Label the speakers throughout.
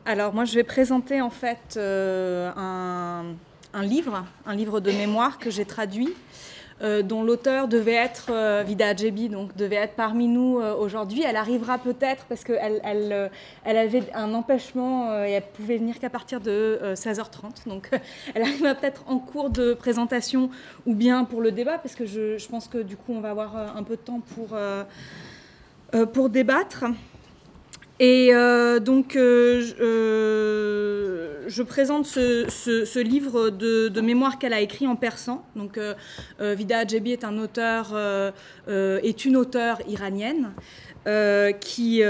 Speaker 1: Alors moi je vais présenter en fait un livre de mémoire que j'ai traduit, dont l'auteur devait être Vida Adjebi, donc devait être parmi nous aujourd'hui. Elle arrivera peut-être parce qu'elle avait un empêchement et elle pouvait venir qu'à partir de 16h30. Donc elle arrivera peut-être en cours de présentation ou bien pour le débat, parce que je pense que du coup on va avoir un peu de temps pour débattre. Et donc, je présente ce livre de mémoire qu'elle a écrit en persan. Donc, Vida Adjebi est une auteure iranienne qui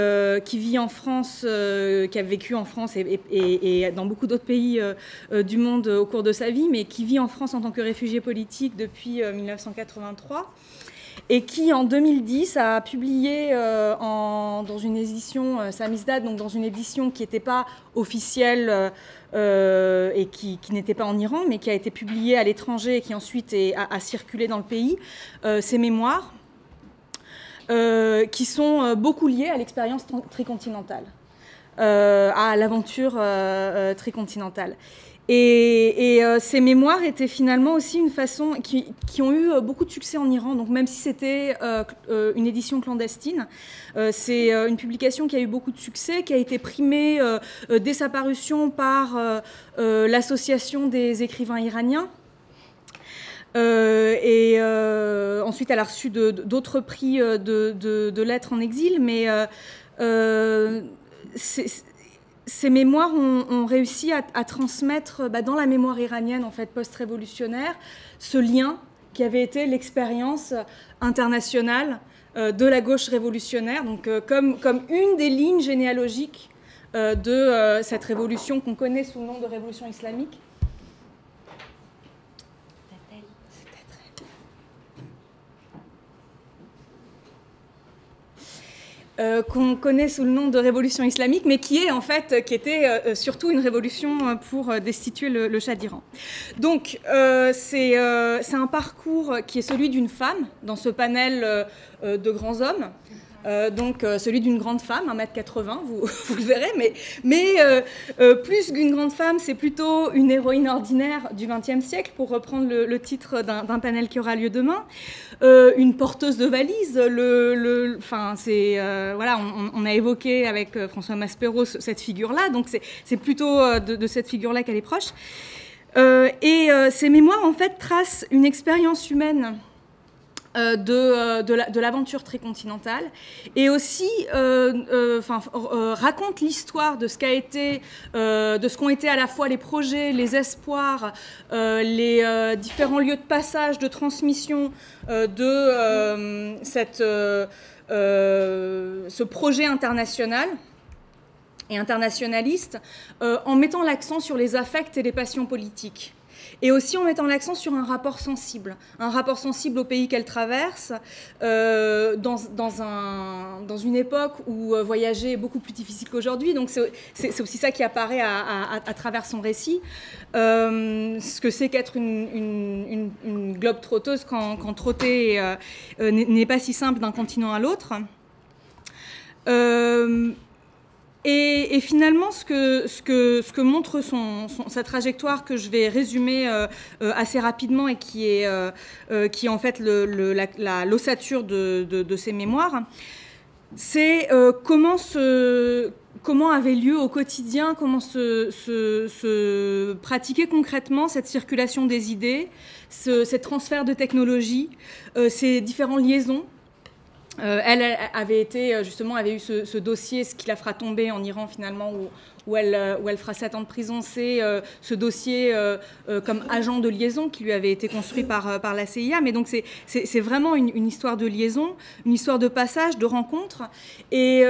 Speaker 1: vit en France, qui a vécu en France et dans beaucoup d'autres pays du monde au cours de sa vie, mais qui vit en France en tant que réfugiée politique depuis 1983. Et qui, en 2010, a publié dans une édition Samizdat, donc dans une édition qui n'était pas officielle et qui n'était pas en Iran, mais qui a été publiée à l'étranger et qui ensuite a circulé dans le pays, ses mémoires, qui sont beaucoup liées à l'expérience tricontinentale, à l'aventure tricontinentale. Et ces mémoires étaient finalement aussi une façon qui ont eu beaucoup de succès en Iran. Donc même si c'était une édition clandestine, c'est une publication qui a eu beaucoup de succès, qui a été primée dès sa parution par l'association des écrivains iraniens. Ensuite, elle a reçu d'autres prix de lettres en exil, mais ces mémoires ont réussi à transmettre dans la mémoire iranienne en fait, post-révolutionnaire ce lien qui avait été l'expérience internationale de la gauche révolutionnaire, donc, comme une des lignes généalogiques de cette révolution qu'on connaît sous le nom de révolution islamique. Qu'on connaît sous le nom de révolution islamique, mais qui était surtout une révolution pour destituer le Shah d'Iran. Donc, c'est un parcours qui est celui d'une femme dans ce panel de grands hommes. Donc celui d'une grande femme, 1m80, vous le verrez, mais plus qu'une grande femme, c'est plutôt une héroïne ordinaire du XXe siècle, pour reprendre le titre d'un panel qui aura lieu demain. Une porteuse de valises, voilà, on a évoqué avec François Maspero cette figure-là, donc c'est plutôt de cette figure-là qu'elle est proche. Ces mémoires, en fait, tracent une expérience humaine de l'aventure tricontinentale, et aussi raconte l'histoire de ce qu'a été, de ce qu'ont été à la fois les projets, les espoirs, les différents lieux de passage, de transmission de ce projet international et internationaliste, en mettant l'accent sur les affects et les passions politiques. Et aussi en mettant l'accent sur un rapport sensible au pays qu'elle traverse, dans une époque où voyager est beaucoup plus difficile qu'aujourd'hui. Donc c'est aussi ça qui apparaît à travers son récit, ce que c'est qu'être une globe-trotteuse quand trotter n'est pas si simple d'un continent à l'autre. Et finalement, ce que montre sa trajectoire, que je vais résumer assez rapidement et qui est en fait l'ossature de ses mémoires, c'est comment avait lieu au quotidien, comment se pratiquait concrètement cette circulation des idées, ces transferts de technologie, ces différentes liaisons. Elle avait eu ce dossier, ce qui la fera tomber en Iran finalement, où elle fera 7 ans de prison. C'est ce dossier comme agent de liaison qui lui avait été construit par la CIA. Mais donc c'est vraiment une histoire de liaison, une histoire de passage, de rencontre. Et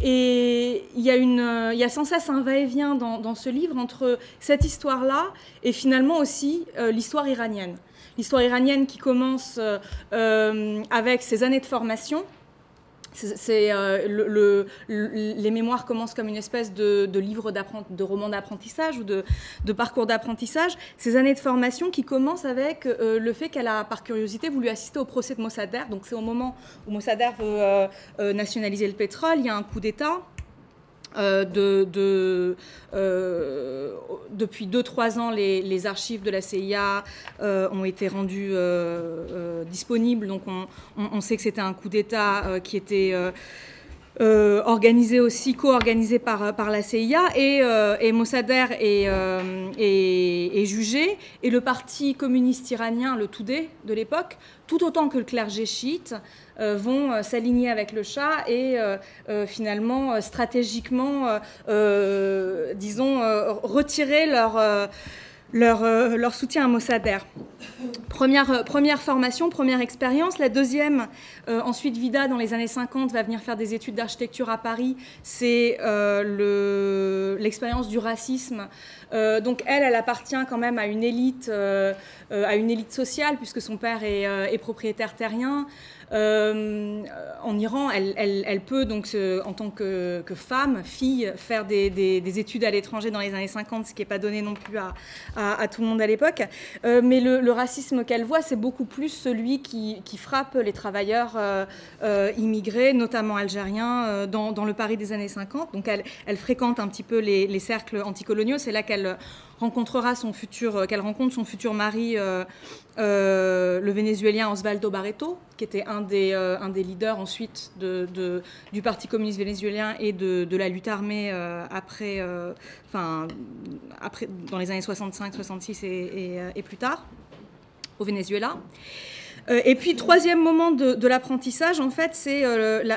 Speaker 1: il y a sans cesse un va-et-vient dans ce livre entre cette histoire-là et finalement aussi l'histoire iranienne. L'histoire iranienne qui commence avec ses années de formation. Les mémoires commencent comme une espèce de livre de roman d'apprentissage ou de parcours d'apprentissage. Ces années de formation qui commencent avec le fait qu'elle a, par curiosité, voulu assister au procès de Mossadegh. Donc c'est au moment où Mossadegh veut nationaliser le pétrole, il y a un coup d'État. Depuis 2-3 ans, les archives de la CIA ont été rendues disponibles. Donc on sait que c'était un coup d'État qui était organisé aussi, co-organisé par la CIA, et Mossadegh est jugé, et le parti communiste iranien, le Toudeh de l'époque, tout autant que le clergé chiite, vont s'aligner avec le Shah et finalement, stratégiquement, disons, retirer leur soutien à Mossadegh. Première formation, première expérience. La deuxième, ensuite Vida, dans les années 50, va venir faire des études d'architecture à Paris. C'est l'expérience du racisme. Donc elle appartient quand même à une élite sociale, puisque son père est propriétaire terrien. En Iran, elle peut donc, en tant que femme, fille, faire des études à l'étranger dans les années 50, ce qui n'est pas donné non plus à tout le monde à l'époque. Mais le racisme qu'elle voit, c'est beaucoup plus celui qui frappe les travailleurs immigrés, notamment algériens, dans le Paris des années 50. Donc elle fréquente un petit peu les cercles anticoloniaux. C'est là qu'elle rencontre son futur mari, le Vénézuélien Osvaldo Barreto, qui était un des leaders ensuite du Parti communiste vénézuélien et de la lutte armée après, dans les années 65, 66 et plus tard, au Venezuela. Et puis, troisième moment de l'apprentissage, en fait, c'est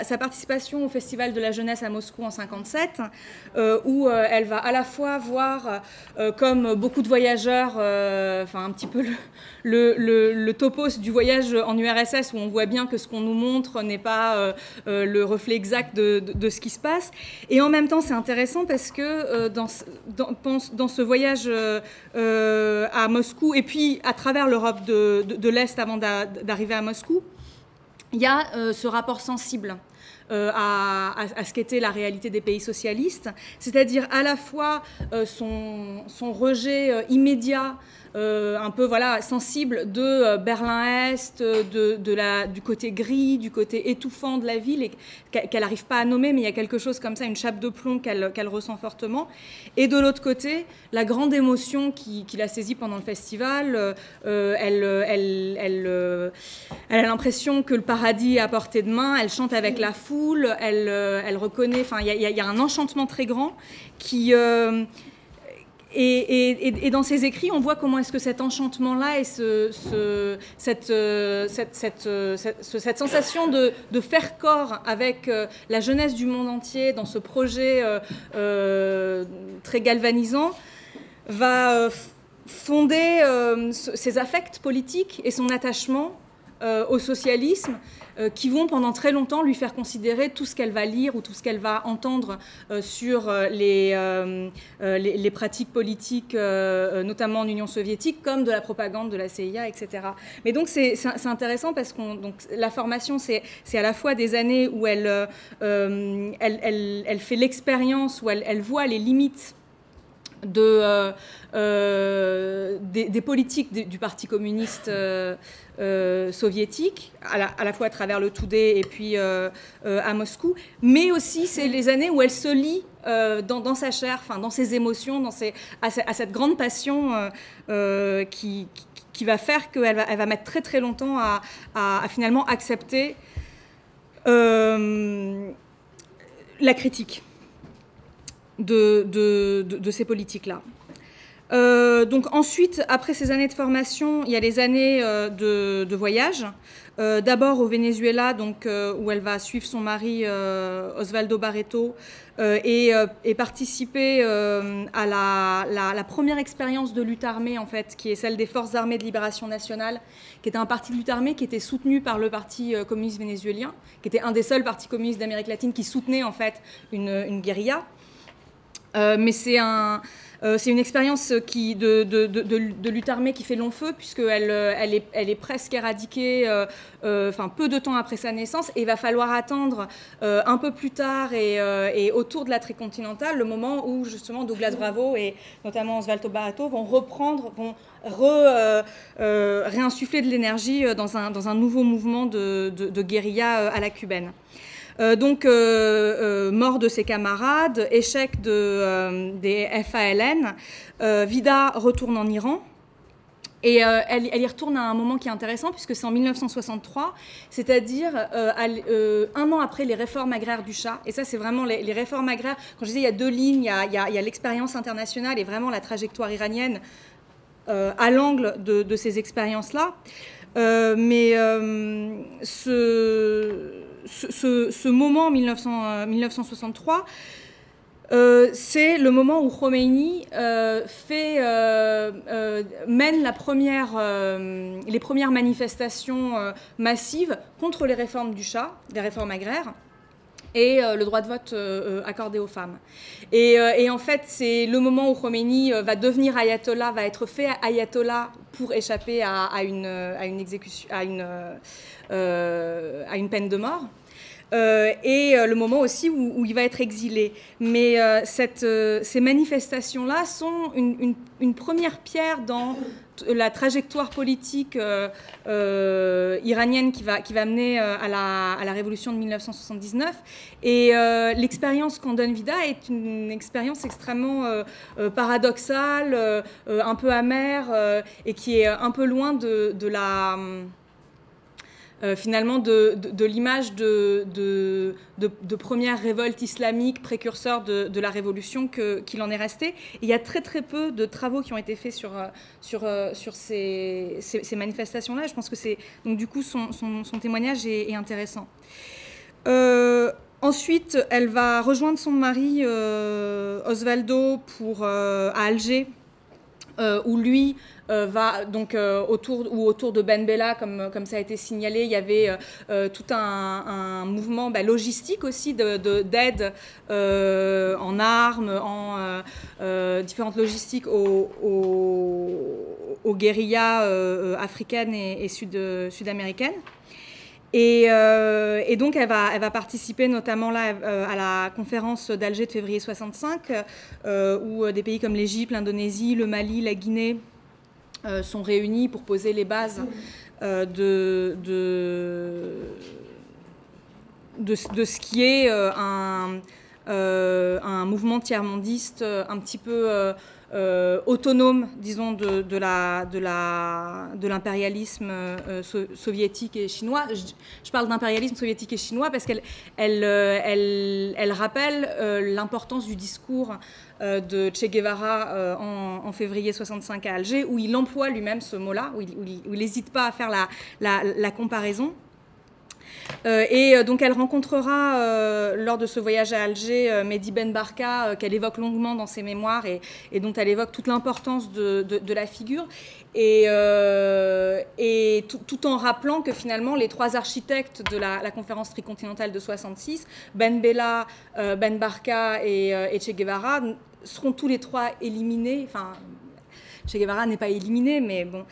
Speaker 1: sa participation au Festival de la jeunesse à Moscou en 1957, où elle va à la fois voir, comme beaucoup de voyageurs, un petit peu le topos du voyage en URSS, où on voit bien que ce qu'on nous montre n'est pas le reflet exact de ce qui se passe. Et en même temps, c'est intéressant parce que dans ce voyage à Moscou, et puis à travers l'Europe de l'Est avant d'arriver à Moscou, il y a ce rapport sensible à ce qu'était la réalité des pays socialistes, c'est-à-dire à la fois son rejet immédiat, un peu sensible de Berlin-Est, du côté gris, du côté étouffant de la ville, et qu'elle n'arrive pas à nommer, mais il y a quelque chose comme ça, une chape de plomb qu'elle ressent fortement. Et de l'autre côté, la grande émotion qui la saisit pendant le festival, elle a l'impression que le paradis est à portée de main, elle chante avec la foule, elle reconnaît, il y a un enchantement très grand qui... Et dans ses écrits, on voit comment est-ce que cet enchantement-là et cette sensation de faire corps avec la jeunesse du monde entier dans ce projet très galvanisant va fonder ses affects politiques et son attachement au socialisme, qui vont pendant très longtemps lui faire considérer tout ce qu'elle va lire ou tout ce qu'elle va entendre sur les pratiques politiques, notamment en Union soviétique, comme de la propagande de la CIA, etc. Mais donc c'est intéressant parce que la formation, c'est à la fois des années où elle fait l'expérience, où elle voit les limites des politiques du Parti communiste soviétique, à la fois à travers le Toudeh et puis à Moscou, mais aussi c'est les années où elle se lie dans sa chair, dans ses émotions, à cette grande passion qui va faire qu'elle va mettre très très longtemps à finalement accepter la critique de ces politiques-là. Donc ensuite, après ces années de formation, il y a les années de voyage. D'abord au Venezuela, où elle va suivre son mari Osvaldo Barreto et participer à la première expérience de lutte armée, en fait, qui est celle des Forces armées de libération nationale, qui était un parti de lutte armée qui était soutenu par le Parti communiste vénézuélien, qui était un des seuls partis communistes d'Amérique latine qui soutenait en fait une guérilla. Mais c'est une expérience de lutte armée qui fait long feu, puisqu'elle est presque éradiquée peu de temps après sa naissance, et il va falloir attendre un peu plus tard et autour de la tricontinentale, le moment où justement Douglas Bravo et notamment Osvaldo Barreto vont réinsuffler de l'énergie dans un nouveau mouvement de guérilla à la cubaine. Donc, mort de ses camarades, échec des FALN, Vida retourne en Iran. Et elle y retourne à un moment qui est intéressant, puisque c'est en 1963, c'est-à-dire 1 an après les réformes agraires du Shah. Et ça, c'est vraiment les réformes agraires. Quand je disais, il y a 2 lignes, il y a l'expérience internationale et vraiment la trajectoire iranienne à l'angle de ces expériences-là. Mais ce moment, 1963, c'est le moment où Khomeini mène les premières manifestations massives contre les réformes du Shah, les réformes agraires, et le droit de vote accordé aux femmes. Et en fait, c'est le moment où Khomeini va devenir ayatollah, va être fait ayatollah pour échapper à une peine de mort. Et le moment aussi où il va être exilé. Mais ces manifestations-là sont une première pierre dans la trajectoire politique iranienne qui va mener à la révolution de 1979. Et l'expérience qu'en donne Vida est une expérience extrêmement paradoxale, un peu amère, et qui est un peu loin de la... finalement de l'image de première révolte islamique précurseur de la révolution qu'il en est resté. Et il y a très très peu de travaux qui ont été faits sur ces manifestations-là. Je pense que donc du coup son témoignage est intéressant. Ensuite, elle va rejoindre son mari Osvaldo à Alger, où lui va donc autour de Ben Bella, comme ça a été signalé, il y avait tout un mouvement logistique aussi d'aide en armes, en différentes logistiques aux guérillas africaines et sud-américaines. Et donc elle va participer notamment là à la conférence d'Alger de février 65, où des pays comme l'Égypte, l'Indonésie, le Mali, la Guinée sont réunis pour poser les bases de ce qui est un mouvement tiers-mondiste un petit peu autonome, disons, de l'impérialisme soviétique et chinois. Je parle d'impérialisme soviétique et chinois parce qu'elle rappelle l'importance du discours de Che Guevara en février 65 à Alger, où il emploie lui-même ce mot-là, où il n'hésite pas à faire la comparaison. Et donc elle rencontrera lors de ce voyage à Alger Mehdi Ben Barka, qu'elle évoque longuement dans ses mémoires et dont elle évoque toute l'importance de la figure, et tout en rappelant que finalement les 3 architectes de la conférence tricontinentale de 66, Ben Bella, Ben Barka et Che Guevara, seront tous les 3 éliminés. Enfin, Che Guevara n'est pas éliminé, mais bon,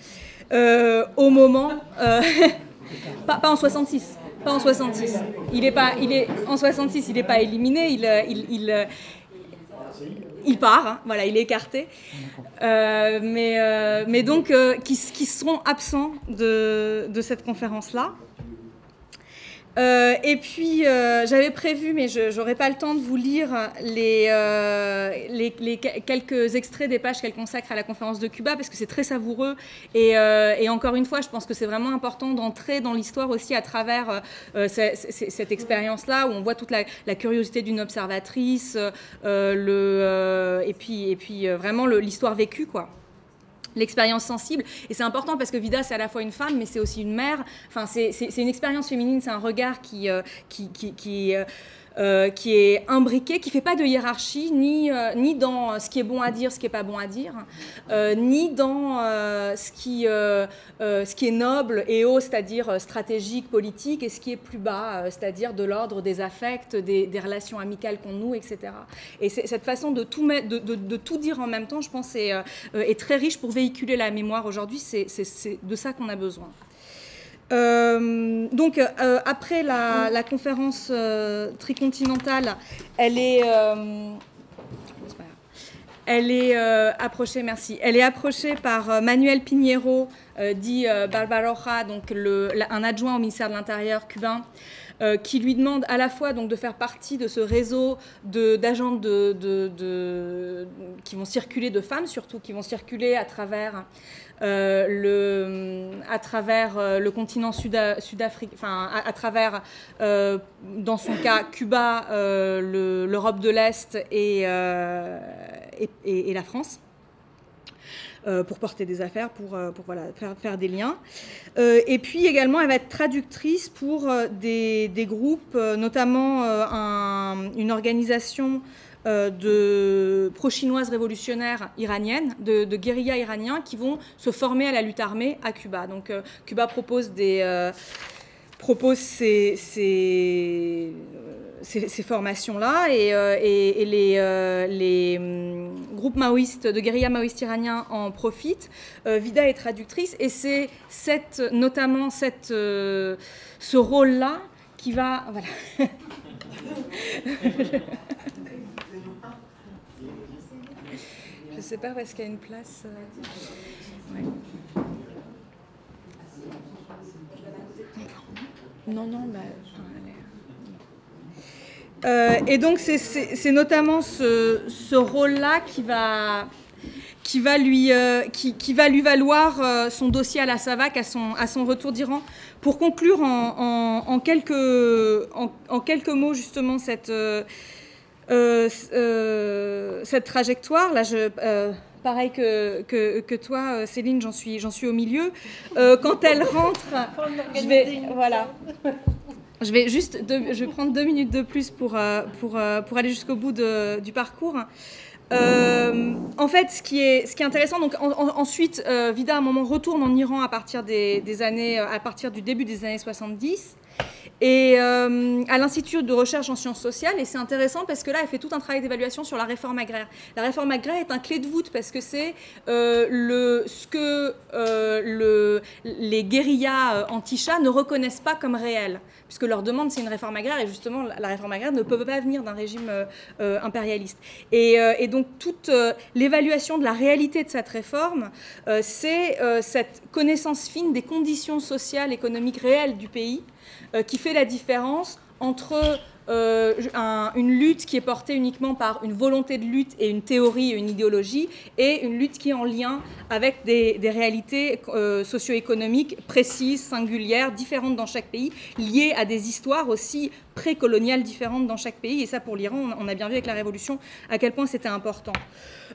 Speaker 1: au moment... pas en 66. Pas en 66. En 66, il n'est pas éliminé, il part, hein, voilà, il est écarté. Mais donc, qui seront absents de cette conférence-là. Et puis, j'avais prévu, mais je n'aurai pas le temps de vous lire les quelques extraits des pages qu'elle consacre à la conférence de Cuba, parce que c'est très savoureux. Et encore une fois, je pense que c'est vraiment important d'entrer dans l'histoire aussi à travers cette expérience-là, où on voit toute la curiosité d'une observatrice, et puis vraiment l'histoire vécue, quoi. L'expérience sensible, et c'est important parce que Vida, c'est à la fois une femme, mais c'est aussi une mère. Enfin, c'est une expérience féminine, c'est un regard qui est imbriqué, qui ne fait pas de hiérarchie, ni dans ce qui est bon à dire, ce qui n'est pas bon à dire, ni dans ce qui est noble et haut, c'est-à-dire stratégique, politique, et ce qui est plus bas, c'est-à-dire de l'ordre des affects, des relations amicales qu'on noue, etc. Et cette façon de tout dire en même temps, je pense, est très riche pour véhiculer la mémoire aujourd'hui. C'est de ça qu'on a besoin. Donc, après la conférence tricontinentale, elle est approchée, merci. Elle est approchée par Manuel Pinheiro, dit Barbaroja, donc un adjoint au ministère de l'Intérieur cubain, qui lui demande à la fois donc, de faire partie de ce réseau d'agents qui vont circuler, de femmes surtout, qui vont circuler à travers le continent sud-africain, enfin à travers, dans son cas, Cuba, l'Europe de l'Est et la France. Pour porter des affaires, pour voilà, faire des liens. Et puis également, elle va être traductrice pour des groupes, notamment une organisation de pro-chinoises révolutionnaires iraniennes, de guérillas iraniens qui vont se former à la lutte armée à Cuba. Donc Cuba propose ces formations-là et les groupes maoïstes, de guérillas maoïstes iraniens en profitent. Vida est traductrice et c'est notamment ce rôle-là qui va... Voilà. Je ne sais pas où est-ce qu'il y a une place. Ouais. Non, bah... et donc c'est notamment ce rôle-là qui va lui valoir son dossier à la SAVAK à son retour d'Iran. Pour conclure en quelques mots justement cette trajectoire, là pareil que toi, Céline, j'en suis au milieu. Quand elle rentre, je vais prendre 2 minutes de plus pour aller jusqu'au bout du parcours. En fait, ce qui est intéressant, donc ensuite, Vida à un moment retourne en Iran à partir du début des années 70. Et à l'Institut de recherche en sciences sociales, et c'est intéressant parce que là, elle fait tout un travail d'évaluation sur la réforme agraire. La réforme agraire est un clé de voûte parce que c'est ce que les guérillas anti-Shah ne reconnaissent pas comme réel, puisque leur demande, c'est une réforme agraire, et justement, la réforme agraire ne peut pas venir d'un régime impérialiste. Et donc, toute l'évaluation de la réalité de cette réforme, c'est cette connaissance fine des conditions sociales, économiques réelles du pays, qui fait la différence entre une lutte qui est portée uniquement par une volonté de lutte et une théorie et une idéologie, et une lutte qui est en lien avec des réalités socio-économiques précises, singulières, différentes dans chaque pays, liées à des histoires aussi précoloniales différentes dans chaque pays. Et ça, pour l'Iran, on a bien vu avec la Révolution à quel point c'était important.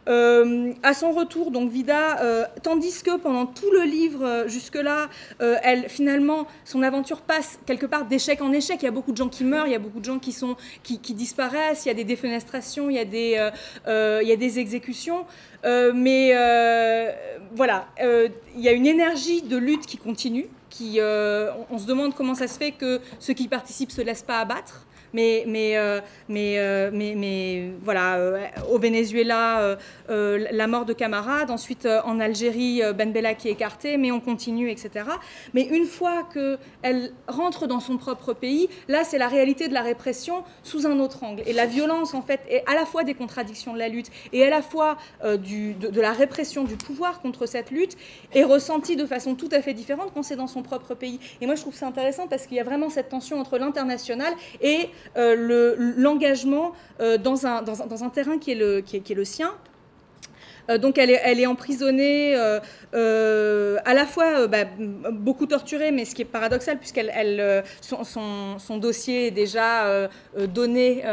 Speaker 1: À son retour, donc Vida, tandis que pendant tout le livre jusque-là, finalement, son aventure passe quelque part d'échec en échec. Il y a beaucoup de gens qui meurent, il y a beaucoup de gens qui disparaissent, il y a des défenestrations, il y a des exécutions. Mais voilà, il y a une énergie de lutte qui continue. On se demande comment ça se fait que ceux qui participent ne se laissent pas abattre. Mais voilà, au Venezuela, la mort de camarades, ensuite en Algérie, Ben Bella qui est écarté, mais on continue, etc. Mais une fois qu'elle rentre dans son propre pays, là, c'est la réalité de la répression sous un autre angle. Et la violence, en fait, est à la fois des contradictions de la lutte et à la fois de la répression du pouvoir contre cette lutte, est ressentie de façon tout à fait différente quand c'est dans son propre pays. Et moi, je trouve ça intéressant parce qu'il y a vraiment cette tension entre l'international et l'engagement dans un terrain qui est le sien. Donc elle est emprisonnée, à la fois beaucoup torturée, mais ce qui est paradoxal son dossier est déjà donné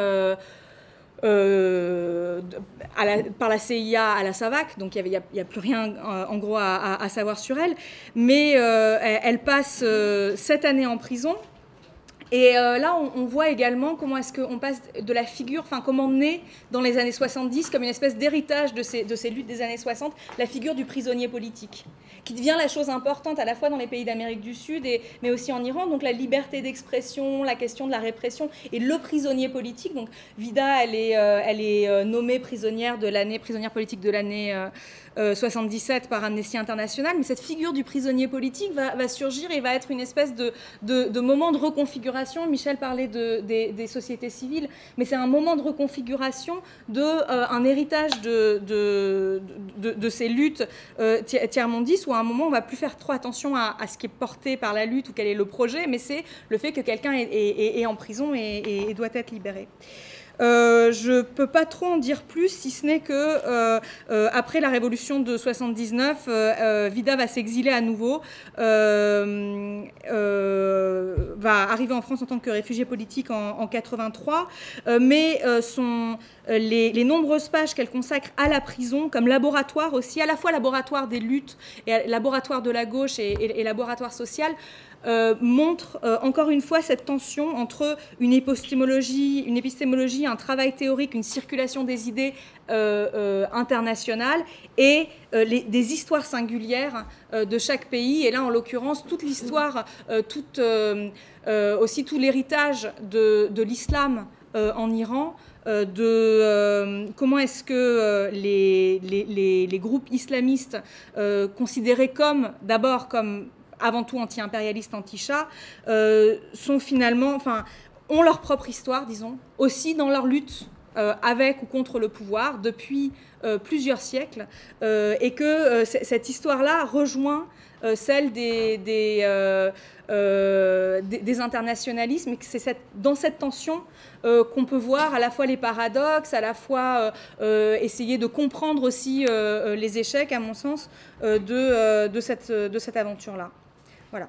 Speaker 1: par la CIA à la SAVAK, donc il n'y a plus rien en gros à savoir sur elle, mais elle passe 7 années en prison. Et là, on voit également comment est-ce qu'on passe de la figure, enfin comment naît dans les années 70, comme une espèce d'héritage de ces luttes des années 60, la figure du prisonnier politique, qui devient la chose importante à la fois dans les pays d'Amérique du Sud, mais aussi en Iran. Donc la liberté d'expression, la question de la répression et le prisonnier politique. Donc Vida, elle est nommée prisonnière politique de l'année 77 par Amnesty International, mais cette figure du prisonnier politique va surgir et va être une espèce de moment de reconfiguration. Michel parlait des sociétés civiles, mais c'est un moment de reconfiguration d'un héritage de ces luttes tiers-mondistes, où à un moment on ne va plus faire trop attention à ce qui est porté par la lutte ou quel est le projet, mais c'est le fait que quelqu'un est en prison et doit être libéré. Je ne peux pas trop en dire plus, si ce n'est que après la révolution de 79, Vida va s'exiler à nouveau, va arriver en France en tant que réfugié politique en 83, mais les nombreuses pages qu'elle consacre à la prison comme laboratoire aussi, à la fois laboratoire des luttes, et laboratoire de la gauche et laboratoire social, montre encore une fois cette tension entre une épistémologie, un travail théorique, une circulation des idées internationales et des histoires singulières de chaque pays. Et là, en l'occurrence, toute l'histoire, aussi tout l'héritage de l'islam en Iran, comment est-ce que les groupes islamistes considérés d'abord comme avant tout anti-impérialistes, anti-Shah, sont finalement, ont leur propre histoire, disons, aussi dans leur lutte avec ou contre le pouvoir depuis plusieurs siècles, et que cette histoire-là rejoint celle des internationalismes, et que c'est dans cette tension qu'on peut voir à la fois les paradoxes, à la fois essayer de comprendre aussi les échecs, à mon sens, de cette aventure-là. Voilà.